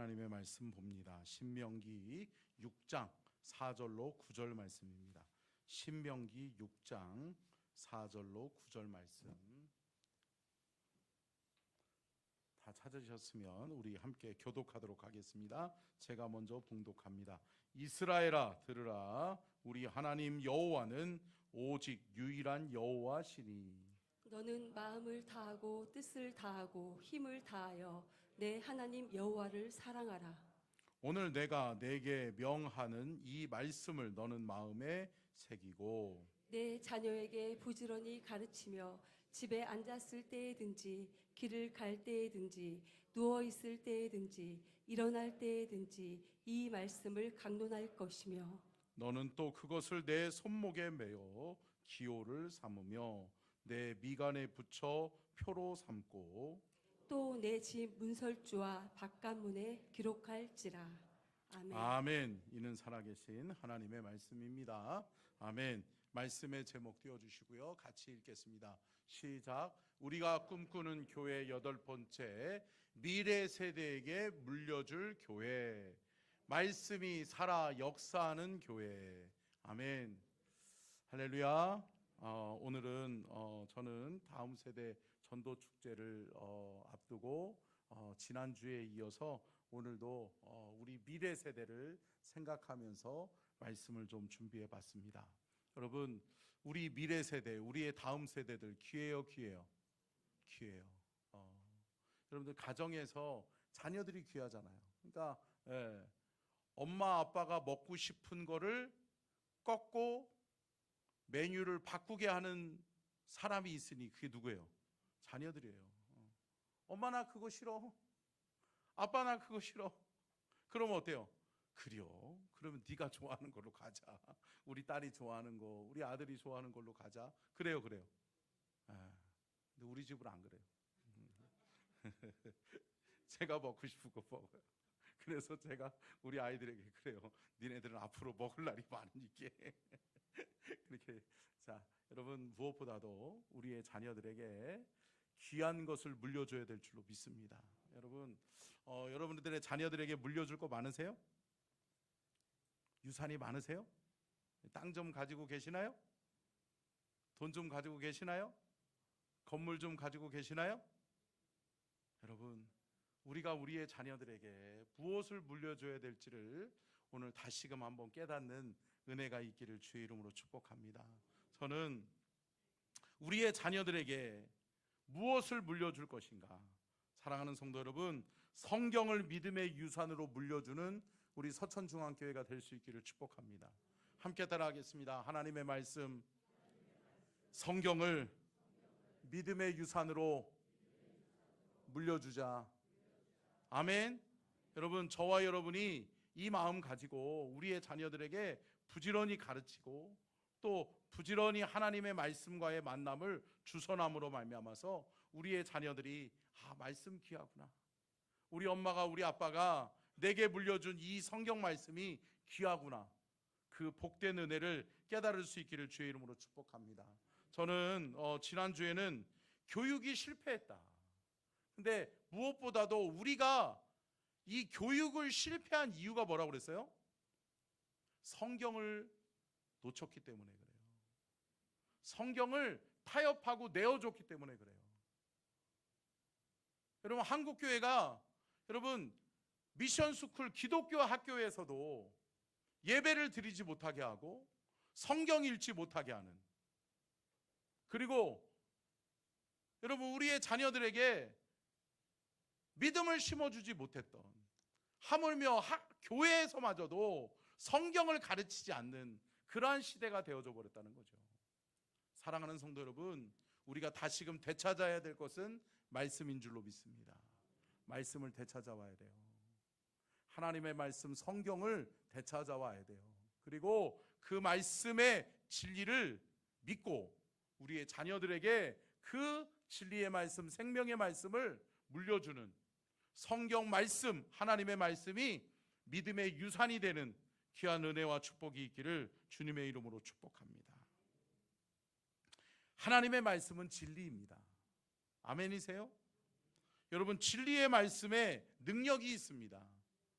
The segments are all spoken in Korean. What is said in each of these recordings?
하나님의 말씀 봅니다. 신명기 6장 4절로 9절 말씀입니다. 신명기 6장 4절로 9절 말씀 다 찾으셨으면 우리 함께 교독하도록 하겠습니다. 제가 먼저 봉독합니다. 이스라엘아 들으라, 우리 하나님 여호와는 오직 유일한 여호와시니 너는 마음을 다하고 뜻을 다하고 힘을 다하여 내 하나님 여호와를 사랑하라. 오늘 내가 내게 명하는 이 말씀을 너는 마음에 새기고 내 자녀에게 부지런히 가르치며 집에 앉았을 때에든지 길을 갈 때에든지 누워 있을 때에든지 일어날 때에든지 이 말씀을 강론할 것이며 너는 또 그것을 내 손목에 매어 기호를 삼으며 내 미간에 붙여 표로 삼고 또 내 집 문설주와 바깥문에 기록할지라. 아멘. 아멘. 이는 살아계신 하나님의 말씀입니다. 아멘. 말씀의 제목 띄워주시고요, 같이 읽겠습니다. 시작. 우리가 꿈꾸는 교회 8번째, 미래 세대에게 물려줄 교회, 말씀이 살아 역사하는 교회. 아멘. 할렐루야. 오늘은 저는 다음 세대 전도 축제를 앞두고 지난주에 이어서 오늘도 우리 미래 세대를 생각하면서 말씀을 좀 준비해 봤습니다. 여러분, 우리 미래 세대, 우리의 다음 세대들 귀해요, 귀해요, 귀해요. 여러분들 가정에서 자녀들이 귀하잖아요. 그러니까 엄마 아빠가 먹고 싶은 거를 꺾고 메뉴를 바꾸게 하는 사람이 있으니 그게 누구예요? 자녀들이에요. 엄마 나 그거 싫어, 아빠 나 그거 싫어. 그러면 어때요? 그래요? 그러면 네가 좋아하는 걸로 가자. 우리 딸이 좋아하는 거, 우리 아들이 좋아하는 걸로 가자. 그래요. 근데 우리 집은 안 그래요. 제가 먹고 싶은 거 먹어요. 그래서 제가 우리 아이들에게 그래요. 니네들은 앞으로 먹을 날이 많으니까 그렇게. 자, 여러분, 무엇보다도 우리의 자녀들에게 귀한 것을 물려줘야 될 줄로 믿습니다. 여러분, 여러분들의 자녀들에게 물려줄 거 많으세요? 유산이 많으세요? 땅 좀 가지고 계시나요? 돈 좀 가지고 계시나요? 건물 좀 가지고 계시나요? 여러분, 우리가 우리의 자녀들에게 무엇을 물려줘야 될지를 오늘 다시금 한번 깨닫는 은혜가 있기를 주의 이름으로 축복합니다. 저는 우리의 자녀들에게 무엇을 물려줄 것인가? 사랑하는 성도 여러분, 성경을 믿음의 유산으로 물려주는 우리 서천중앙교회가 될 수 있기를 축복합니다. 함께 따라하겠습니다. 하나님의 말씀, 성경을 믿음의 유산으로 물려주자. 아멘. 여러분, 저와 여러분이 이 마음 가지고 우리의 자녀들에게 부지런히 가르치고 또 부지런히 하나님의 말씀과의 만남을 주선함으로 말미암아서 우리의 자녀들이 말씀 귀하구나, 우리 엄마가 우리 아빠가 내게 물려준 이 성경 말씀이 귀하구나, 그 복된 은혜를 깨달을 수 있기를 주의 이름으로 축복합니다. 저는 지난주에는 교육이 실패했다. 근데 무엇보다도 우리가 이 교육을 실패한 이유가 뭐라고 그랬어요? 성경을 놓쳤기 때문에 그래요. 성경을 타협하고 내어줬기 때문에 그래요. 여러분, 한국교회가 여러분 미션스쿨 기독교 학교에서도 예배를 드리지 못하게 하고 성경 읽지 못하게 하는, 그리고 여러분 우리의 자녀들에게 믿음을 심어주지 못했던, 하물며 교회에서마저도 성경을 가르치지 않는 그러한 시대가 되어져 버렸다는 거죠. 사랑하는 성도 여러분, 우리가 다시금 되찾아야 될 것은 말씀인 줄로 믿습니다. 말씀을 되찾아와야 돼요. 하나님의 말씀, 성경을 되찾아와야 돼요. 그리고 그 말씀의 진리를 믿고 우리의 자녀들에게 그 진리의 말씀, 생명의 말씀을 물려주는 성경 말씀, 하나님의 말씀이 믿음의 유산이 되는 귀한 은혜와 축복이 있기를 주님의 이름으로 축복합니다. 하나님의 말씀은 진리입니다. 아멘이세요? 여러분, 진리의 말씀에 능력이 있습니다.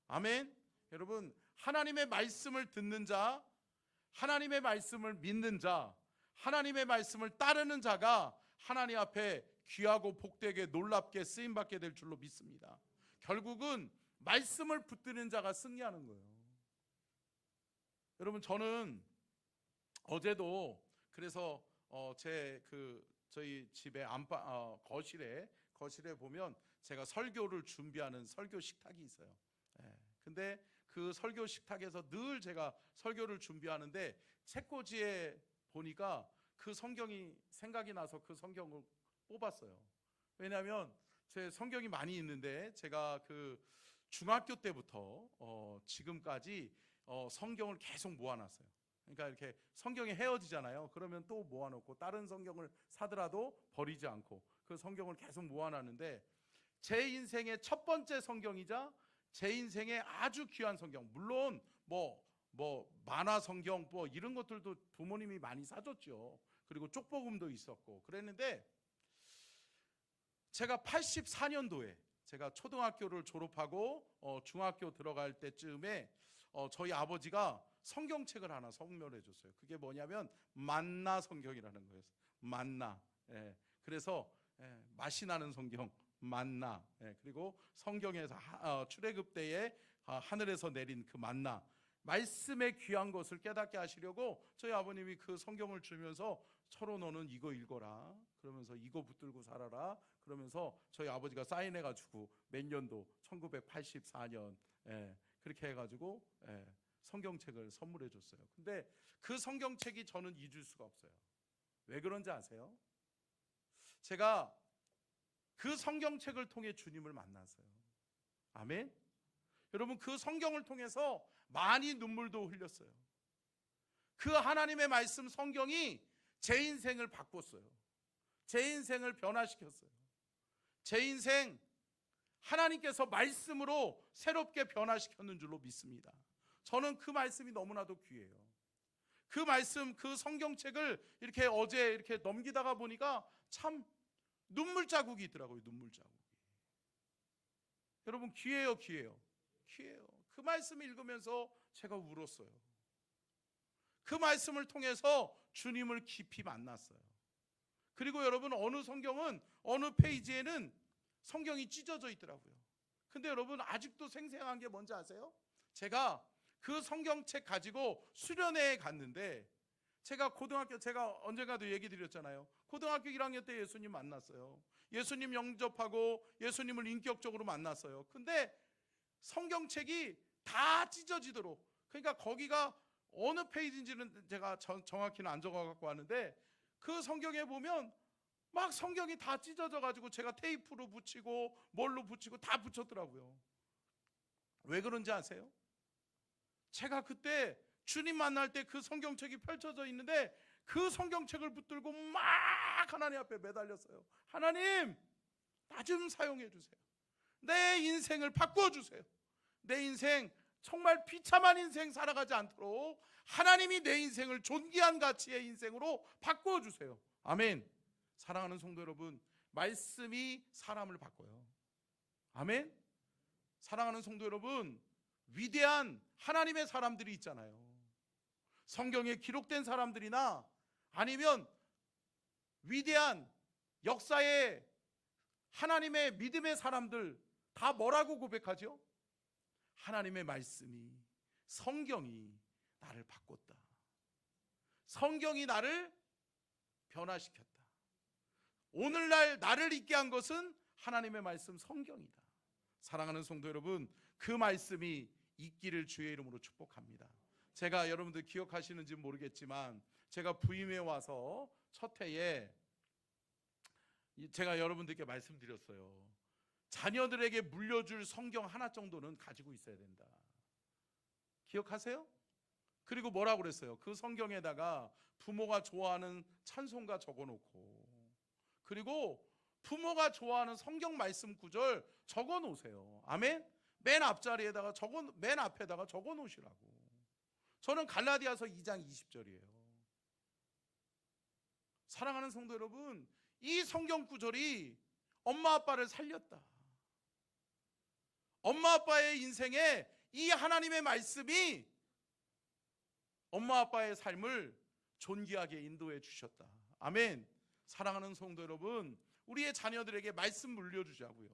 아멘. 여러분, 하나님의 말씀을 듣는 자, 하나님의 말씀을 믿는 자, 하나님의 말씀을 따르는 자가 하나님 앞에 귀하고 복되게 놀랍게 쓰임받게 될 줄로 믿습니다. 결국은 말씀을 붙드는 자가 승리하는 거예요. 여러분, 저는 어제도 그래서 저희 집에 거실에 보면 제가 설교를 준비하는 설교 식탁이 있어요. 근데 그 설교 식탁에서 늘 제가 설교를 준비하는데 책꽂이에 보니까 그 성경이 생각이 나서 그 성경을 뽑았어요. 왜냐하면 제 성경이 많이 있는데 제가 그 중학교 때부터 지금까지 성경을 계속 모아놨어요. 그러니까 이렇게 성경이 헤어지잖아요. 그러면 또 모아놓고 다른 성경을 사더라도 버리지 않고 그 성경을 계속 모아놨는데, 제 인생의 첫 번째 성경이자 제 인생의 아주 귀한 성경, 물론 뭐 만화 성경 뭐 이런 것들도 부모님이 많이 사줬죠. 그리고 쪽복음도 있었고 그랬는데, 제가 84년도에 제가 초등학교를 졸업하고 중학교 들어갈 때쯤에 저희 아버지가 성경책을 하나 선물해 줬어요. 그게 뭐냐면 만나 성경이라는 거예요. 만나. 그래서 맛이 나는 성경 만나. 그리고 성경에서 출애굽 때에 하늘에서 내린 그 만나, 말씀의 귀한 것을 깨닫게 하시려고 저희 아버님이 그 성경을 주면서 서로 너는 이거 읽어라, 그러면서 이거 붙들고 살아라, 그러면서 저희 아버지가 사인해가지고 몇 년도 1984년 그렇게 해가지고 성경책을 선물해 줬어요. 근데 그 성경책이 저는 잊을 수가 없어요. 왜 그런지 아세요? 제가 그 성경책을 통해 주님을 만났어요. 아멘. 여러분, 그 성경을 통해서 많이 눈물도 흘렸어요. 그 하나님의 말씀 성경이 제 인생을 바꿨어요. 제 인생을 변화시켰어요. 제 인생 하나님께서 말씀으로 새롭게 변화시켰는 줄로 믿습니다. 저는 그 말씀이 너무나도 귀해요. 그 말씀, 그 성경책을 이렇게 어제 이렇게 넘기다가 보니까 참 눈물 자국이 있더라고요. 눈물 자국이. 여러분, 귀해요. 그 말씀 읽으면서 제가 울었어요. 그 말씀을 통해서 주님을 깊이 만났어요. 그리고 여러분, 어느 성경은 어느 페이지에는 성경이 찢어져 있더라고요. 근데 여러분, 아직도 생생한 게 뭔지 아세요? 제가 그 성경책 가지고 수련회에 갔는데, 제가 언젠가도 얘기 드렸잖아요. 고등학교 1학년 때 예수님 만났어요. 예수님 영접하고 예수님을 인격적으로 만났어요. 근데 성경책이 다 찢어지도록, 그러니까 거기가 어느 페이지인지는 제가 정확히는 안 적어갖고 왔는데, 그 성경에 보면 막 성경이 다 찢어져 가지고 제가 테이프로 붙이고 뭘로 붙이고 다 붙였더라고요. 왜 그런지 아세요? 제가 그때 주님 만날 때 그 성경책이 펼쳐져 있는데 그 성경책을 붙들고 막 하나님 앞에 매달렸어요. 하나님, 나 좀 사용해 주세요. 내 인생을 바꿔주세요. 내 인생 정말 비참한 인생 살아가지 않도록 하나님이 내 인생을 존귀한 가치의 인생으로 바꿔주세요. 아멘. 사랑하는 성도 여러분, 말씀이 사람을 바꿔요. 아멘. 사랑하는 성도 여러분, 위대한 하나님의 사람들이 있잖아요. 성경에 기록된 사람들이나 아니면 위대한 역사의 하나님의 믿음의 사람들 다 뭐라고 고백하죠? 하나님의 말씀이, 성경이 나를 바꿨다. 성경이 나를 변화시켰다. 오늘날 나를 있게 한 것은 하나님의 말씀 성경이다. 사랑하는 성도 여러분, 그 말씀이 있기를 주의 이름으로 축복합니다. 제가 여러분들 기억하시는지 모르겠지만, 제가 부임해 와서 첫 해에 제가 여러분들께 말씀드렸어요. 자녀들에게 물려줄 성경 하나 정도는 가지고 있어야 된다. 기억하세요? 그리고 뭐라고 그랬어요? 그 성경에다가 부모가 좋아하는 찬송가 적어놓고, 그리고 부모가 좋아하는 성경 말씀 구절 적어놓으세요. 아멘? 맨 앞자리에다가 맨 앞에다가 적어놓으시라고. 저는 갈라디아서 2장 20절이에요. 사랑하는 성도 여러분, 이 성경 구절이 엄마 아빠를 살렸다. 엄마 아빠의 인생에 이 하나님의 말씀이 엄마 아빠의 삶을 존귀하게 인도해 주셨다. 아멘. 사랑하는 성도 여러분, 우리의 자녀들에게 말씀 물려주자고요.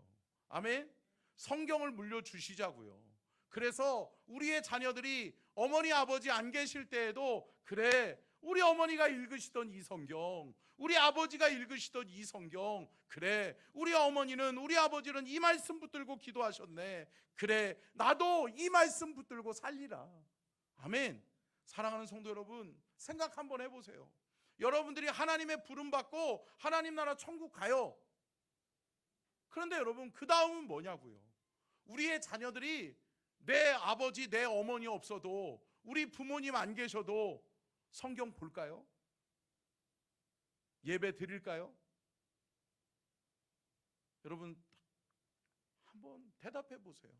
아멘. 성경을 물려주시자고요. 그래서 우리의 자녀들이 어머니 아버지 안 계실 때에도 그래, 우리 어머니가 읽으시던 이 성경, 우리 아버지가 읽으시던 이 성경, 그래, 우리 어머니는 우리 아버지는 이 말씀 붙들고 기도하셨네, 그래, 나도 이 말씀 붙들고 살리라. 아멘. 사랑하는 성도 여러분, 생각 한번 해보세요. 여러분들이 하나님의 부름 받고 하나님 나라 천국 가요. 그런데 여러분, 그 다음은 뭐냐고요? 우리의 자녀들이 내 아버지 내 어머니 없어도, 우리 부모님 안 계셔도 성경 볼까요? 예배 드릴까요? 여러분 한번 대답해 보세요.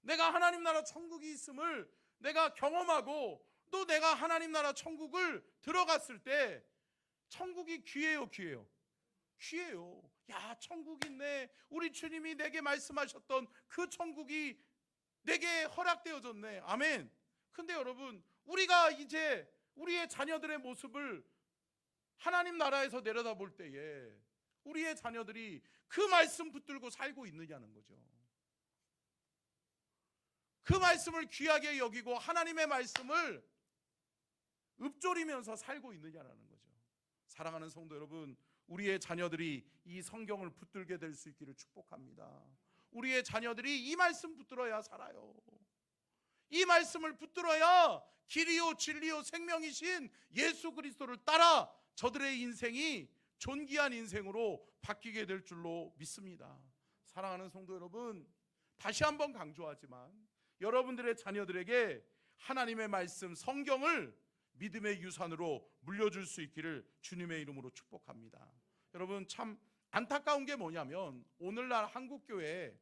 내가 하나님 나라 천국이 있음을 내가 경험하고 또 내가 하나님 나라 천국을 들어갔을 때 천국이 귀해요, 귀해요? 귀해요. 야, 천국 있네. 우리 주님이 내게 말씀하셨던 그 천국이 내게 허락되어졌네. 아멘. 근데 여러분, 우리가 이제 우리의 자녀들의 모습을 하나님 나라에서 내려다볼 때에 우리의 자녀들이 그 말씀 붙들고 살고 있느냐는 거죠. 그 말씀을 귀하게 여기고 하나님의 말씀을 읊조리면서 살고 있느냐라는 거죠. 사랑하는 성도 여러분, 우리의 자녀들이 이 성경을 붙들게 될 수 있기를 축복합니다. 우리의 자녀들이 이 말씀 붙들어야 살아요. 이 말씀을 붙들어야 길이요 진리요 생명이신 예수 그리스도를 따라 저들의 인생이 존귀한 인생으로 바뀌게 될 줄로 믿습니다. 사랑하는 성도 여러분, 다시 한번 강조하지만 여러분들의 자녀들에게 하나님의 말씀 성경을 믿음의 유산으로 물려줄 수 있기를 주님의 이름으로 축복합니다. 여러분, 참 안타까운 게 뭐냐면 오늘날 한국교회에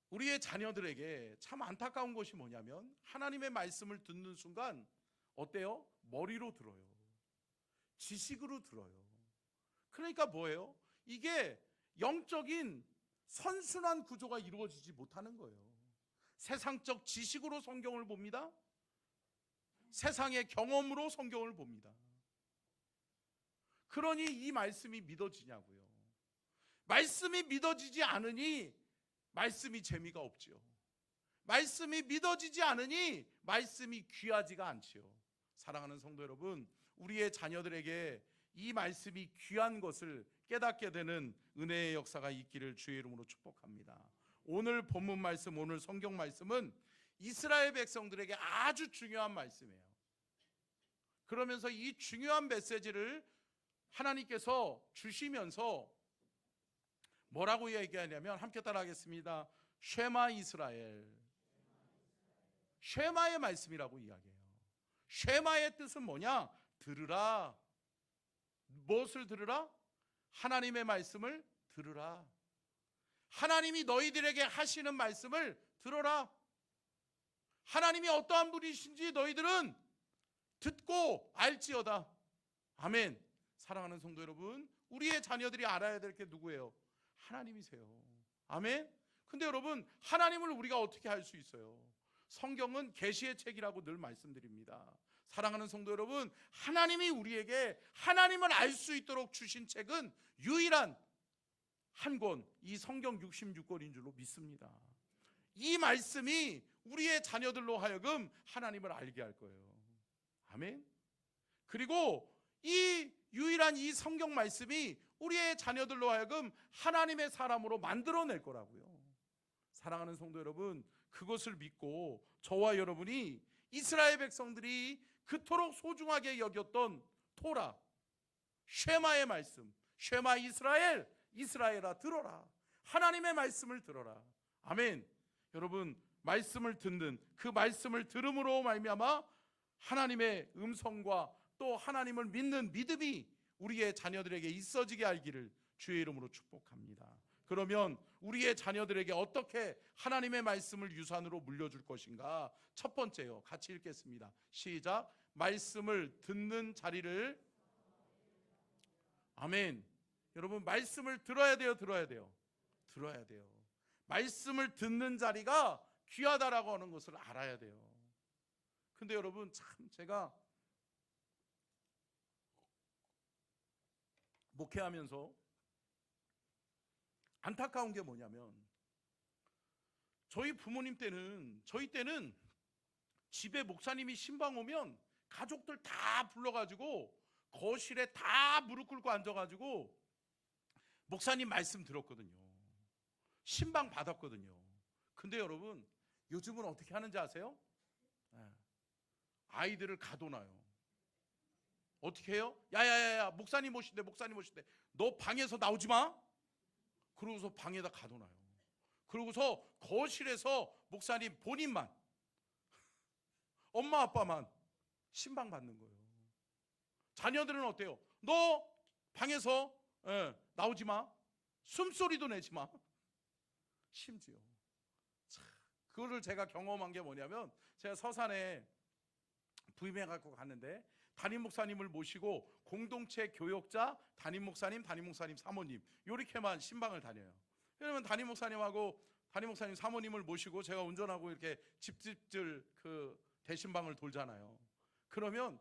우리의 자녀들에게 참 안타까운 것이 뭐냐면 하나님의 말씀을 듣는 순간 어때요? 머리로 들어요. 지식으로 들어요. 그러니까 뭐예요? 이게 영적인 선순환 구조가 이루어지지 못하는 거예요. 세상적 지식으로 성경을 봅니다. 세상의 경험으로 성경을 봅니다. 그러니 이 말씀이 믿어지냐고요. 말씀이 믿어지지 않으니 말씀이 재미가 없지요. 말씀이 믿어지지 않으니 말씀이 귀하지가 않지요. 사랑하는 성도 여러분, 우리의 자녀들에게 이 말씀이 귀한 것을 깨닫게 되는 은혜의 역사가 있기를 주의 이름으로 축복합니다. 오늘 본문 말씀, 오늘 성경 말씀은 이스라엘 백성들에게 아주 중요한 말씀이에요. 그러면서 이 중요한 메시지를 하나님께서 주시면서 뭐라고 얘기하냐면, 함께 따라하겠습니다. 쉐마 이스라엘. 쉐마의 말씀이라고 이야기해요. 쉐마의 뜻은 뭐냐? 들으라. 무엇을 들으라? 하나님의 말씀을 들으라. 하나님이 너희들에게 하시는 말씀을 들어라. 하나님이 어떠한 분이신지 너희들은 듣고 알지어다. 아멘. 사랑하는 성도 여러분, 우리의 자녀들이 알아야 될 게 누구예요? 하나님이세요. 아멘. 근데 여러분, 하나님을 우리가 어떻게 알 수 있어요? 성경은 계시의 책이라고 늘 말씀드립니다. 사랑하는 성도 여러분, 하나님이 우리에게 하나님을 알 수 있도록 주신 책은 유일한 한 권, 이 성경 66권인 줄로 믿습니다. 이 말씀이 우리의 자녀들로 하여금 하나님을 알게 할 거예요. 아멘. 그리고 이 유일한 이 성경 말씀이 우리의 자녀들로 하여금 하나님의 사람으로 만들어낼 거라고요. 사랑하는 성도 여러분, 그것을 믿고 저와 여러분이 이스라엘 백성들이 그토록 소중하게 여겼던 토라, 쉐마의 말씀, 쉐마 이스라엘, 이스라엘아 들어라. 하나님의 말씀을 들어라. 아멘. 여러분, 말씀을 듣는, 그 말씀을 들음으로 말미암아 하나님의 음성과 또 하나님을 믿는 믿음이 우리의 자녀들에게 있어지게 알기를 주의 이름으로 축복합니다. 그러면 우리의 자녀들에게 어떻게 하나님의 말씀을 유산으로 물려줄 것인가? 첫 번째요, 같이 읽겠습니다. 시작. 말씀을 듣는 자리를. 아멘. 여러분, 말씀을 들어야 돼요, 들어야 돼요? 들어야 돼요. 말씀을 듣는 자리가 귀하다라고 하는 것을 알아야 돼요. 근데 여러분, 참 제가 목회하면서 안타까운 게 뭐냐면, 저희 때는 집에 목사님이 신방 오면 가족들 다 불러가지고 거실에 다 무릎 꿇고 앉아가지고 목사님 말씀 들었거든요. 신방 받았거든요. 근데 여러분, 요즘은 어떻게 하는지 아세요? 아이들을 가둬놔요. 어떻게 해요? 야야야야, 목사님 오신대. 너 방에서 나오지 마. 그러고서 방에다 가둬놔요. 그러고서 거실에서 목사님 본인만, 엄마 아빠만 신방 받는 거예요. 자녀들은 어때요? 너 방에서 나오지 마. 숨소리도 내지 마. 심지어 그거를 제가 경험한 게 뭐냐면, 제가 서산에 부임해 갖고 갔는데 담임 목사님을 모시고 공동체 교역자, 담임 목사님 사모님 요렇게만 신방을 다녀요. 왜냐면 담임 목사님 사모님을 모시고 제가 운전하고 이렇게 집집들 그 대신방을 돌잖아요. 그러면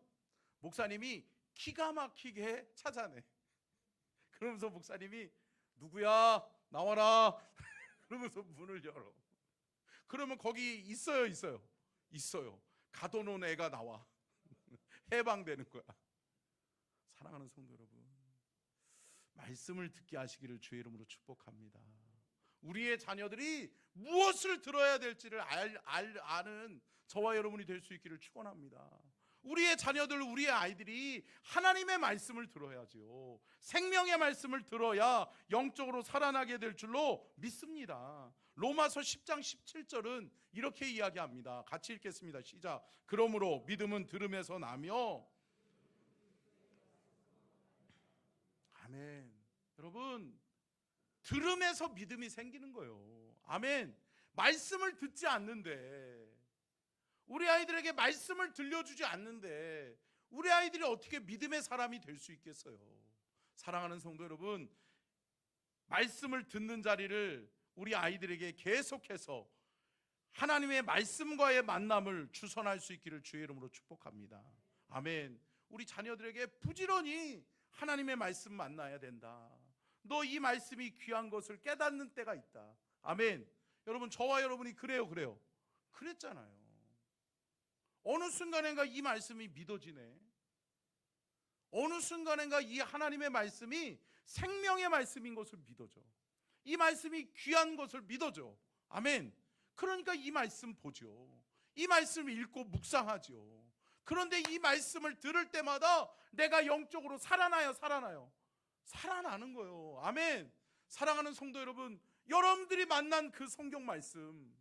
목사님이 기가 막히게 찾아내. 그러면서 목사님이 누구야 나와라 그러면서 문을 열어. 그러면 거기 있어요. 가둬놓은 애가 나와. 해방되는 거야. 사랑하는 성도 여러분, 말씀을 듣게 하시기를 주의 이름으로 축복합니다. 우리의 자녀들이 무엇을 들어야 될지를 아는 저와 여러분이 될 수 있기를 축원합니다. 우리의 자녀들, 우리의 아이들이 하나님의 말씀을 들어야지요. 생명의 말씀을 들어야 영적으로 살아나게 될 줄로 믿습니다. 로마서 10장 17절은 이렇게 이야기합니다. 같이 읽겠습니다. 시작. 그러므로 믿음은 들음에서 나며. 아멘. 여러분, 들음에서 믿음이 생기는 거예요. 아멘. 말씀을 듣지 않는데, 우리 아이들에게 말씀을 들려주지 않는데 우리 아이들이 어떻게 믿음의 사람이 될 수 있겠어요? 사랑하는 성도 여러분, 말씀을 듣는 자리를 우리 아이들에게 계속해서 하나님의 말씀과의 만남을 주선할 수 있기를 주의 이름으로 축복합니다. 아멘. 우리 자녀들에게 부지런히 하나님의 말씀 만나야 된다. 너 이 말씀이 귀한 것을 깨닫는 때가 있다. 아멘. 여러분, 저와 여러분이 그래요. 그랬잖아요. 어느 순간인가 이 말씀이 믿어지네. 어느 순간인가 이 하나님의 말씀이 생명의 말씀인 것을 믿어져. 이 말씀이 귀한 것을 믿어져. 아멘. 그러니까 이 말씀 보죠. 이 말씀을 읽고 묵상하죠. 그런데 이 말씀을 들을 때마다 내가 영적으로 살아나요? 살아나는 거예요. 아멘. 사랑하는 성도 여러분, 여러분들이 만난 그 성경 말씀,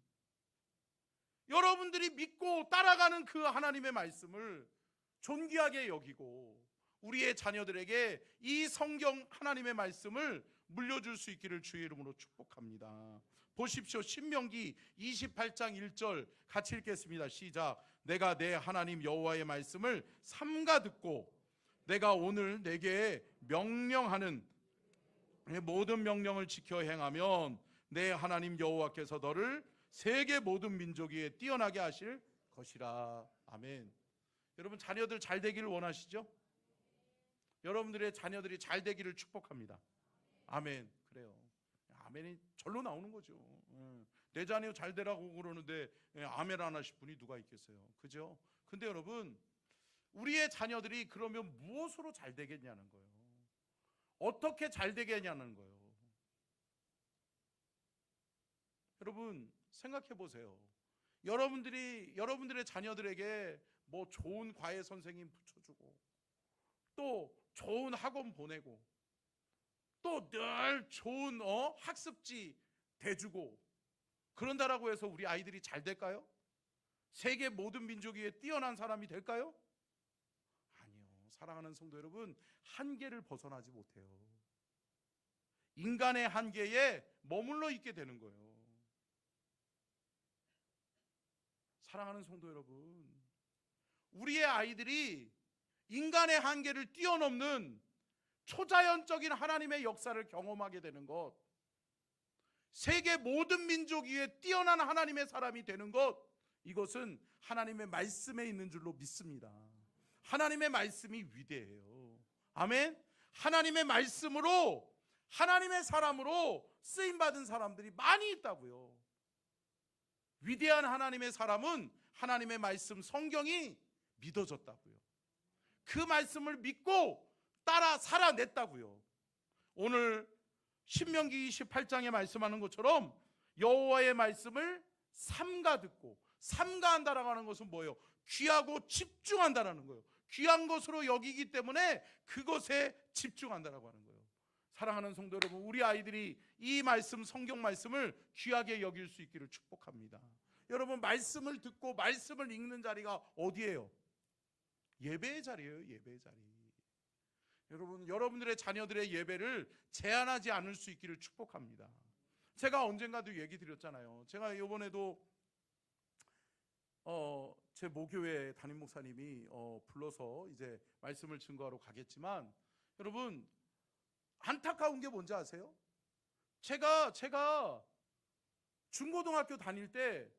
여러분들이 믿고 따라가는 그 하나님의 말씀을 존귀하게 여기고 우리의 자녀들에게 이 성경 하나님의 말씀을 물려줄 수 있기를 주의 이름으로 축복합니다. 보십시오. 신명기 28장 1절 같이 읽겠습니다. 시작. 내가 내 하나님 여호와의 말씀을 삼가 듣고 내가 오늘 내게 명령하는 모든 명령을 지켜 행하면 내 하나님 여호와께서 너를 세계 모든 민족 위에 뛰어나게 하실 것이라. 아멘. 여러분, 자녀들 잘 되기를 원하시죠? 여러분들의 자녀들이 잘 되기를 축복합니다. 아멘. 그래요. 아멘이 절로 나오는 거죠. 내 자녀 잘 되라고 그러는데 아멘 안 하실 분이 누가 있겠어요? 그죠? 근데 여러분, 우리의 자녀들이 그러면 무엇으로 잘 되겠냐는 거예요. 어떻게 잘 되겠냐는 거예요. 여러분, 생각해 보세요. 여러분들의 자녀들에게 뭐 좋은 과외 선생님 붙여주고, 또 좋은 학원 보내고, 또 늘 좋은 학습지 대주고, 그런다라고 해서 우리 아이들이 잘 될까요? 세계 모든 민족 위에 뛰어난 사람이 될까요? 아니요. 사랑하는 성도 여러분, 한계를 벗어나지 못해요. 인간의 한계에 머물러 있게 되는 거예요. 사랑하는 성도 여러분, 우리의 아이들이 인간의 한계를 뛰어넘는 초자연적인 하나님의 역사를 경험하게 되는 것, 세계 모든 민족 위에 뛰어난 하나님의 사람이 되는 것, 이것은 하나님의 말씀에 있는 줄로 믿습니다. 하나님의 말씀이 위대해요. 아멘. 하나님의 말씀으로, 하나님의 사람으로 쓰임받은 사람들이 많이 있다고요. 위대한 하나님의 사람은 하나님의 말씀, 성경이 믿어졌다고요. 그 말씀을 믿고 따라 살아냈다고요. 오늘 신명기 28장에 말씀하는 것처럼 여호와의 말씀을 삼가 듣고, 삼가한다라고 하는 것은 뭐예요? 귀하고 집중한다라는 거예요. 귀한 것으로 여기기 때문에 그것에 집중한다라고 하는 거예요. 사랑하는 성도 여러분, 우리 아이들이 이 말씀, 성경 말씀을 귀하게 여길 수 있기를 축복합니다. 여러분, 말씀을 듣고 말씀을 읽는 자리가 어디예요? 예배의 자리예요. 예배의 자리. 여러분, 여러분들의 자녀들의 예배를 제한하지 않을 수 있기를 축복합니다. 제가 언젠가도 얘기 드렸잖아요. 제가 이번에도 제 모교회 담임 목사님이 불러서 이제 말씀을 증거하러 가겠지만, 여러분, 안타까운 게 뭔지 아세요? 제가 중고등학교 다닐 때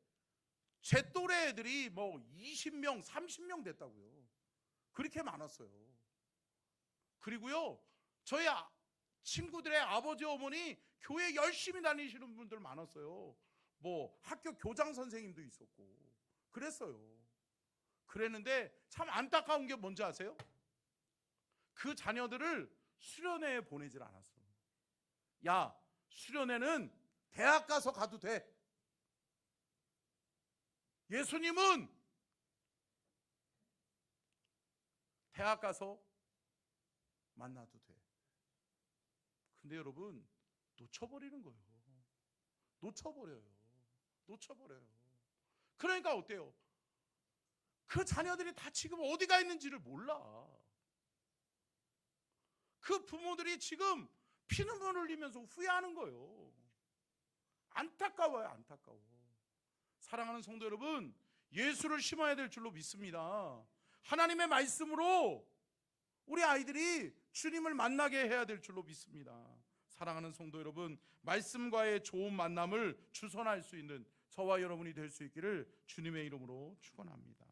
제 또래 애들이 뭐 20명, 30명 됐다고요. 그렇게 많았어요. 그리고요, 저희 친구들의 아버지, 어머니 교회 열심히 다니시는 분들 많았어요. 뭐 학교 교장 선생님도 있었고 그랬어요. 그랬는데 참 안타까운 게 뭔지 아세요? 그 자녀들을 수련회에 보내질 않았어. 야, 수련회는 대학 가서 가도 돼. 예수님은 대학 가서 만나도 돼. 근데 여러분, 놓쳐버리는 거예요. 놓쳐버려요. 그러니까 어때요? 그 자녀들이 다 지금 어디가 있는지를 몰라. 그 부모들이 지금 피눈물 흘리면서 후회하는 거예요. 안타까워요. 안타까워. 사랑하는 성도 여러분, 예수를 심어야 될 줄로 믿습니다. 하나님의 말씀으로 우리 아이들이 주님을 만나게 해야 될 줄로 믿습니다. 사랑하는 성도 여러분, 말씀과의 좋은 만남을 주선할 수 있는 저와 여러분이 될 수 있기를 주님의 이름으로 축원합니다.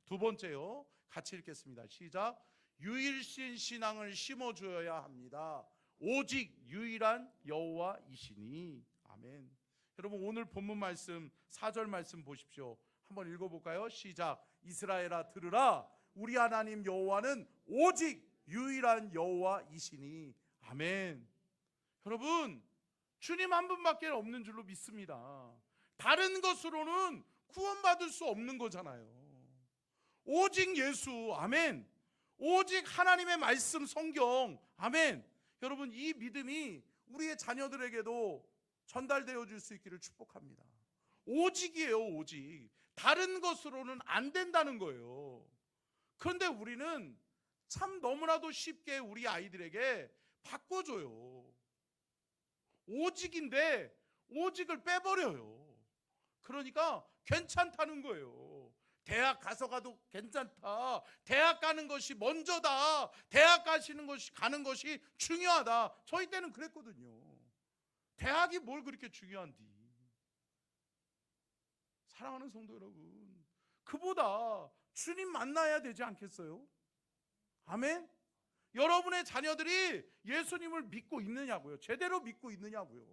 두 번째요, 같이 읽겠습니다. 시작. 유일신 신앙을 심어주어야 합니다. 오직 유일한 여호와이시니. 아멘. 여러분, 오늘 본문 말씀 4절 말씀 보십시오. 한번 읽어볼까요? 시작. 이스라엘아 들으라, 우리 하나님 여호와는 오직 유일한 여호와이시니. 아멘. 여러분, 주님 한 분밖에 없는 줄로 믿습니다. 다른 것으로는 구원받을 수 없는 거잖아요. 오직 예수. 아멘. 오직 하나님의 말씀, 성경. 아멘. 여러분, 이 믿음이 우리의 자녀들에게도 전달되어 줄 수 있기를 축복합니다. 오직이에요. 오직. 다른 것으로는 안 된다는 거예요. 그런데 우리는 참 너무나도 쉽게 우리 아이들에게 바꿔줘요. 오직인데 오직을 빼버려요. 그러니까 괜찮다는 거예요. 대학 가서 가도 괜찮다. 대학 가는 것이 먼저다. 대학 가는 것이 중요하다. 저희 때는 그랬거든요. 대학이 뭘 그렇게 중요한디? 사랑하는 성도 여러분, 그보다 주님 만나야 되지 않겠어요? 아멘? 여러분의 자녀들이 예수님을 믿고 있느냐고요? 제대로 믿고 있느냐고요?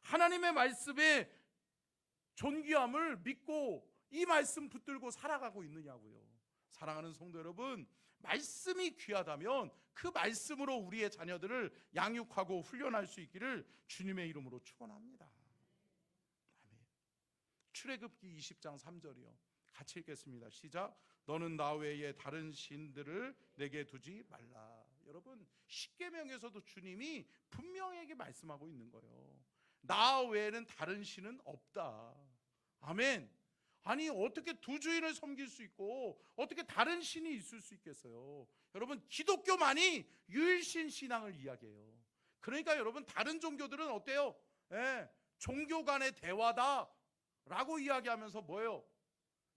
하나님의 말씀의 존귀함을 믿고 이 말씀 붙들고 살아가고 있느냐고요? 사랑하는 성도 여러분, 말씀이 귀하다면 그 말씀으로 우리의 자녀들을 양육하고 훈련할 수 있기를 주님의 이름으로 축원합니다. 아멘. 출애굽기 20장 3절이요. 같이 읽겠습니다. 시작. 너는 나 외에 다른 신들을 내게 두지 말라. 여러분, 십계명에서도 주님이 분명하게 말씀하고 있는 거예요. 나 외에는 다른 신은 없다. 아멘. 아니, 어떻게 두 주인을 섬길 수 있고 어떻게 다른 신이 있을 수 있겠어요? 여러분, 기독교만이 유일신 신앙을 이야기해요. 그러니까 여러분, 다른 종교들은 어때요? 종교 간의 대화다 라고 이야기하면서 뭐예요?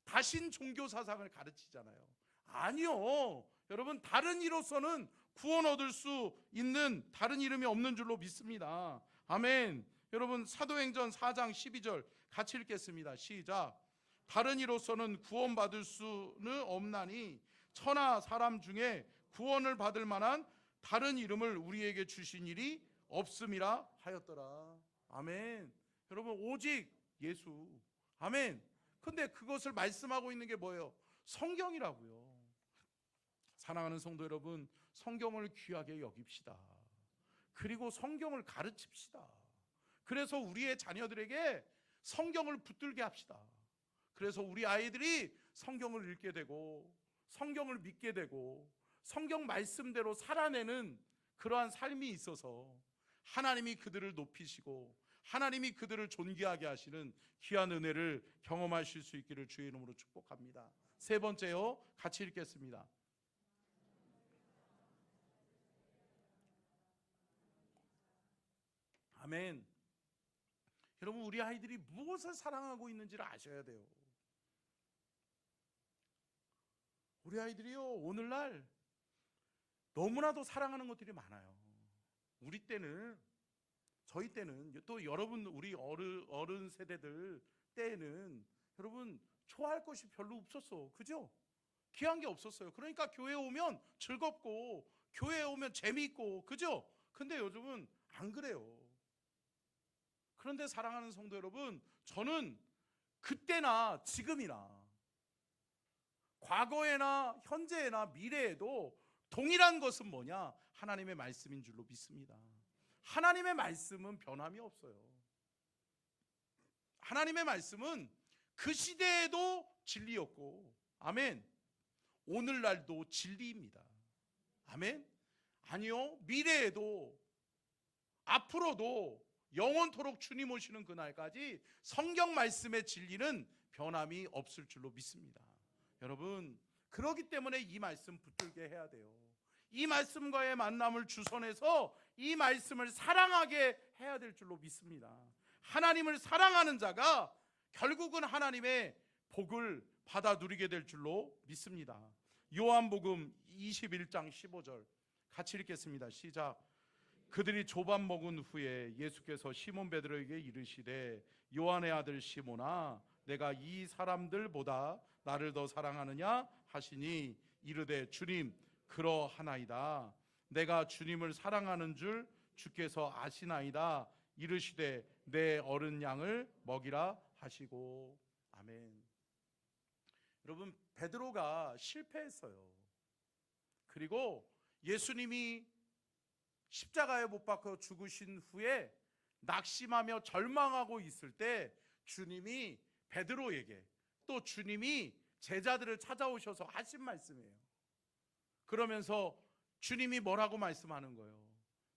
다신 종교 사상을 가르치잖아요. 아니요. 여러분, 다른 이로서는 구원 얻을 수 있는 다른 이름이 없는 줄로 믿습니다. 아멘. 여러분 사도행전 4장 12절 같이 읽겠습니다. 시작. 다른 이로서는 구원받을 수는 없나니 천하 사람 중에 구원을 받을 만한 다른 이름을 우리에게 주신 일이 없음이라 하였더라. 아멘. 여러분 오직 예수. 아멘. 근데 그것을 말씀하고 있는 게 뭐예요? 성경이라고요. 사랑하는 성도 여러분, 성경을 귀하게 여깁시다. 그리고 성경을 가르칩시다. 그래서 우리의 자녀들에게 성경을 붙들게 합시다. 그래서 우리 아이들이 성경을 읽게 되고 성경을 믿게 되고 성경 말씀대로 살아내는 그러한 삶이 있어서 하나님이 그들을 높이시고 하나님이 그들을 존귀하게 하시는 귀한 은혜를 경험하실 수 있기를 주의 이름으로 축복합니다. 세 번째요, 같이 읽겠습니다. 아멘. 여러분 우리 아이들이 무엇을 사랑하고 있는지를 아셔야 돼요. 우리 아이들이요 오늘날 너무나도 사랑하는 것들이 많아요. 우리 때는, 저희 때는, 또 여러분 우리 어른 세대들 때에는 여러분 좋아할 것이 별로 없었어. 그죠? 귀한 게 없었어요. 그러니까 교회에 오면 즐겁고 교회에 오면 재미있고, 그죠? 근데 요즘은 안 그래요. 그런데 사랑하는 성도 여러분, 저는 그때나 지금이나 과거에나 현재에나 미래에도 동일한 것은 뭐냐? 하나님의 말씀인 줄로 믿습니다. 하나님의 말씀은 변함이 없어요. 하나님의 말씀은 그 시대에도 진리였고, 아멘, 오늘날도 진리입니다. 아멘. 아니요, 미래에도 앞으로도 영원토록 주님 오시는 그날까지 성경 말씀의 진리는 변함이 없을 줄로 믿습니다. 여러분, 그렇기 때문에 이 말씀 붙들게 해야 돼요. 이 말씀과의 만남을 주선해서 이 말씀을 사랑하게 해야 될 줄로 믿습니다. 하나님을 사랑하는 자가 결국은 하나님의 복을 받아 누리게 될 줄로 믿습니다. 요한복음 21장 15절 같이 읽겠습니다. 시작. 그들이 조밥 먹은 후에 예수께서 시몬 베드로에게 이르시되 요한의 아들 시몬아, 내가 이 사람들보다 나를 더 사랑하느냐 하시니 이르되 주님 그러하나이다. 내가 주님을 사랑하는 줄 주께서 아시나이다. 이르시되 내 어린 양을 먹이라 하시고. 아멘. 여러분 베드로가 실패했어요. 그리고 예수님이 십자가에 못 박혀 죽으신 후에 낙심하며 절망하고 있을 때 주님이 베드로에게, 또 주님이 제자들을 찾아오셔서 하신 말씀이에요. 그러면서 주님이 뭐라고 말씀하는 거예요?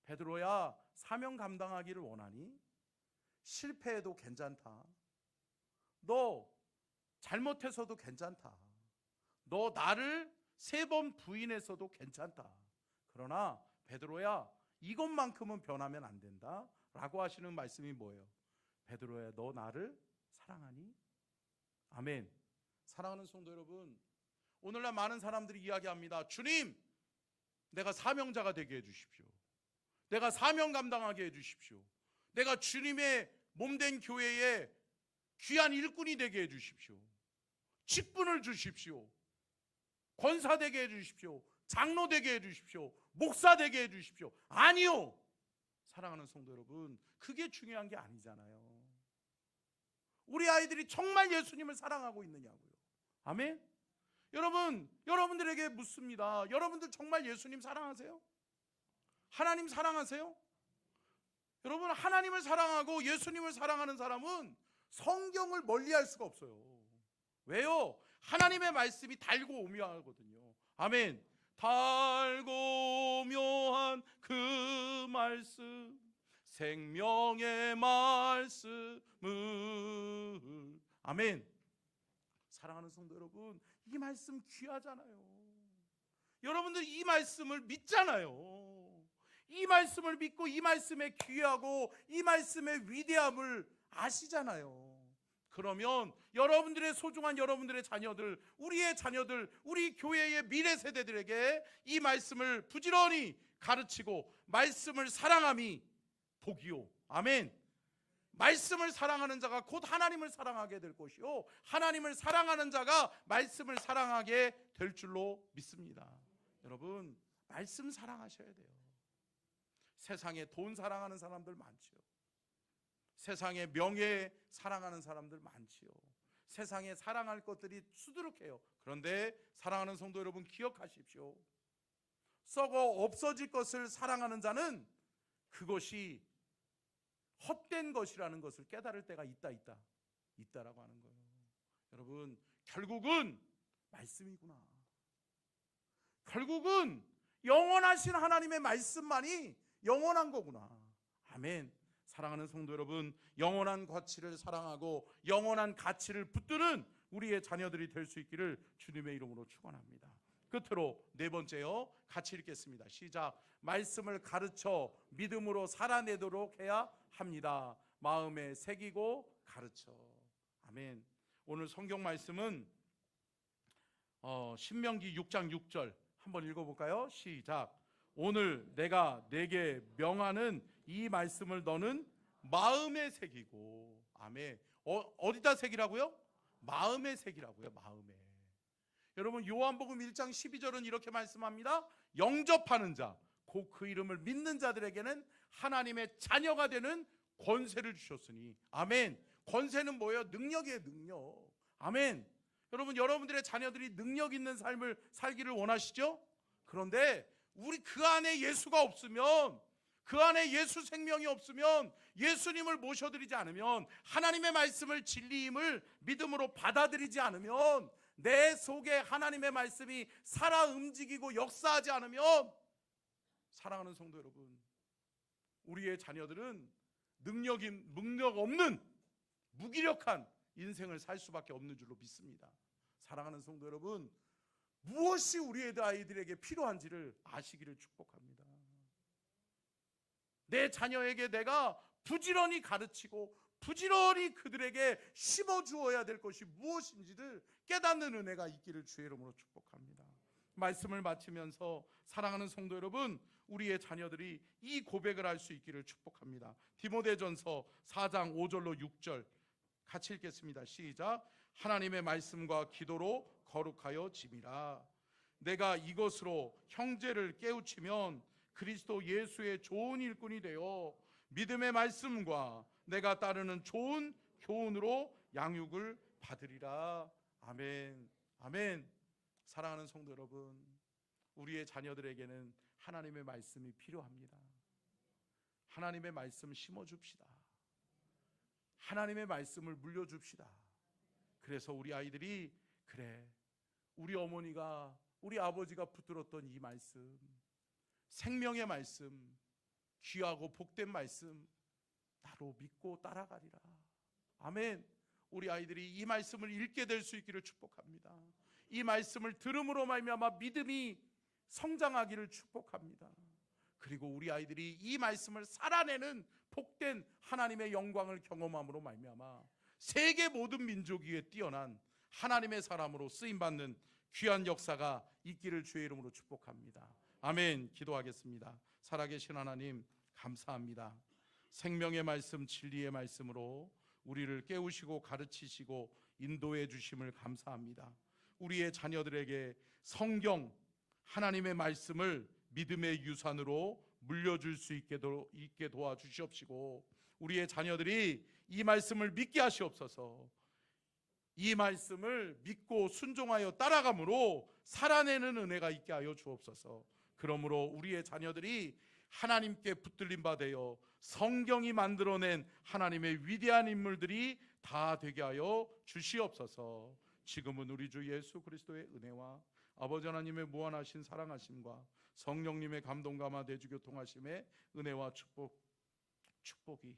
베드로야, 사명 감당하기를 원하니? 실패해도 괜찮다. 너 잘못해서도 괜찮다. 너 나를 3번 부인해서도 괜찮다. 그러나 베드로야, 이것만큼은 변하면 안 된다 라고 하시는 말씀이 뭐예요? 베드로야, 너 나를 사랑하니? 아멘. 사랑하는 성도 여러분, 오늘날 많은 사람들이 이야기합니다. 주님, 내가 사명자가 되게 해주십시오. 내가 사명 감당하게 해주십시오. 내가 주님의 몸된 교회에 귀한 일꾼이 되게 해주십시오. 직분을 주십시오. 권사 되게 해주십시오. 장로 되게 해주십시오. 목사 되게 해주십시오. 아니요, 사랑하는 성도 여러분, 그게 중요한 게 아니잖아요. 우리 아이들이 정말 예수님을 사랑하고 있느냐고요. 아멘. 여러분, 여러분들에게 묻습니다. 여러분들 정말 예수님 사랑하세요? 하나님 사랑하세요? 여러분, 하나님을 사랑하고 예수님을 사랑하는 사람은 성경을 멀리할 수가 없어요. 왜요? 하나님의 말씀이 달고 오묘하거든요. 아멘. 달고 묘한 그 말씀, 생명의 말씀을. 아멘. 사랑하는 성도 여러분, 이 말씀 귀하잖아요. 여러분들 이 말씀을 믿잖아요. 이 말씀을 믿고 이 말씀의 귀하고 이 말씀의 위대함을 아시잖아요. 그러면 여러분들의 소중한 여러분들의 자녀들, 우리의 자녀들, 우리 교회의 미래 세대들에게 이 말씀을 부지런히 가르치고 말씀을 사랑함이 복이요. 아멘. 말씀을 사랑하는 자가 곧 하나님을 사랑하게 될 것이요, 하나님을 사랑하는 자가 말씀을 사랑하게 될 줄로 믿습니다. 여러분, 말씀 사랑하셔야 돼요. 세상에 돈 사랑하는 사람들 많지요. 세상에 명예 사랑하는 사람들 많지요. 세상에 사랑할 것들이 수두룩해요. 그런데 사랑하는 성도 여러분, 기억하십시오. 썩어 없어질 것을 사랑하는 자는 그것이 헛된 것이라는 것을 깨달을 때가 있다라고 하는 거예요. 여러분, 결국은 말씀이구나. 결국은 영원하신 하나님의 말씀만이 영원한 거구나. 아멘. 사랑하는 성도 여러분, 영원한 가치를 사랑하고 영원한 가치를 붙드는 우리의 자녀들이 될 수 있기를 주님의 이름으로 축원합니다. 끝으로 네 번째요, 같이 읽겠습니다. 시작. 말씀을 가르쳐 믿음으로 살아내도록 해야 합니다. 마음에 새기고 가르쳐. 아멘. 오늘 성경 말씀은 신명기 6장 6절 한번 읽어볼까요? 시작. 오늘 내가 내게 명하는 이 말씀을 너는 마음에 새기고. 아멘. 어디다 새기라고요? 마음에 새기라고요. 마음에. 여러분, 요한복음 1장 12절은 이렇게 말씀합니다. 영접하는 자, 곧 그 이름을 믿는 자들에게는 하나님의 자녀가 되는 권세를 주셨으니. 아멘. 권세는 뭐예요? 능력이에요. 능력. 아멘. 여러분, 여러분들의 자녀들이 능력 있는 삶을 살기를 원하시죠? 그런데 우리 그 안에 예수가 없으면, 그 안에 예수 생명이 없으면, 예수님을 모셔드리지 않으면, 하나님의 말씀을 진리임을 믿음으로 받아들이지 않으면, 내 속에 하나님의 말씀이 살아 움직이고 역사하지 않으면, 사랑하는 성도 여러분, 우리의 자녀들은 능력 없는 무기력한 인생을 살 수밖에 없는 줄로 믿습니다. 사랑하는 성도 여러분, 무엇이 우리의 아이들에게 필요한지를 아시기를 축복합니다. 내 자녀에게 내가 부지런히 가르치고 부지런히 그들에게 심어주어야 될 것이 무엇인지를 깨닫는 은혜가 있기를 주의 이름으로 축복합니다. 말씀을 마치면서 사랑하는 성도 여러분, 우리의 자녀들이 이 고백을 할 수 있기를 축복합니다. 디모데전서 4장 5절로 6절 같이 읽겠습니다. 시작. 하나님의 말씀과 기도로 거룩하여 짐이라. 내가 이것으로 형제를 깨우치면 그리스도 예수의 좋은 일꾼이 되어 믿음의 말씀과 내가 따르는 좋은 교훈으로 양육을 받으리라. 아멘. 아멘. 사랑하는 성도 여러분, 우리의 자녀들에게는 하나님의 말씀이 필요합니다. 하나님의 말씀 심어줍시다. 하나님의 말씀을 물려줍시다. 그래서 우리 아이들이, 그래, 우리 어머니가, 우리 아버지가 붙들었던 이 말씀, 생명의 말씀, 귀하고 복된 말씀, 나로 믿고 따라가리라. 아멘. 우리 아이들이 이 말씀을 읽게 될 수 있기를 축복합니다. 이 말씀을 들음으로 말미암아 믿음이 성장하기를 축복합니다. 그리고 우리 아이들이 이 말씀을 살아내는 복된 하나님의 영광을 경험함으로 말미암아 세계 모든 민족 위에 뛰어난 하나님의 사람으로 쓰임받는 귀한 역사가 있기를 주의 이름으로 축복합니다. 아멘. 기도하겠습니다. 살아계신 하나님, 감사합니다. 생명의 말씀, 진리의 말씀으로 우리를 깨우시고 가르치시고 인도해 주심을 감사합니다. 우리의 자녀들에게 성경, 하나님의 말씀을 믿음의 유산으로 물려줄 수 있게 도와주시옵시고, 우리의 자녀들이 이 말씀을 믿게 하시옵소서. 이 말씀을 믿고 순종하여 따라감으로 살아내는 은혜가 있게 하여 주옵소서. 그러므로 우리의 자녀들이 하나님께 붙들림 바 되어 성경이 만들어낸 하나님의 위대한 인물들이 다 되게 하여 주시옵소서. 지금은 우리 주 예수 그리스도의 은혜와 아버지 하나님의 무한하신 사랑하심과 성령님의 감동감화 내주교통하심의 은혜와 축복이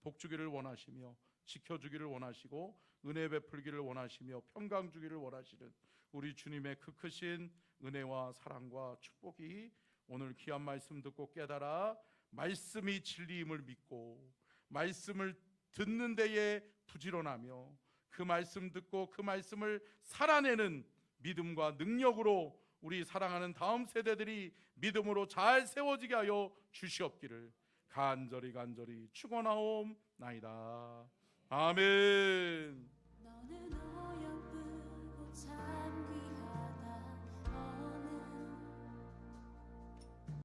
복주기를 원하시며 지켜주기를 원하시고 은혜 베풀기를 원하시며 평강 주기를 원하시는 우리 주님의 그 크신 은혜와 사랑과 축복이 오늘 귀한 말씀 듣고 깨달아 말씀이 진리임을 믿고 말씀을 듣는 데에 부지런하며 그 말씀 듣고 그 말씀을 살아내는 믿음과 능력으로 우리 사랑하는 다음 세대들이 믿음으로 잘 세워지게 하여 주시옵기를 간절히 축원하옵나이다. 나이다. 아멘.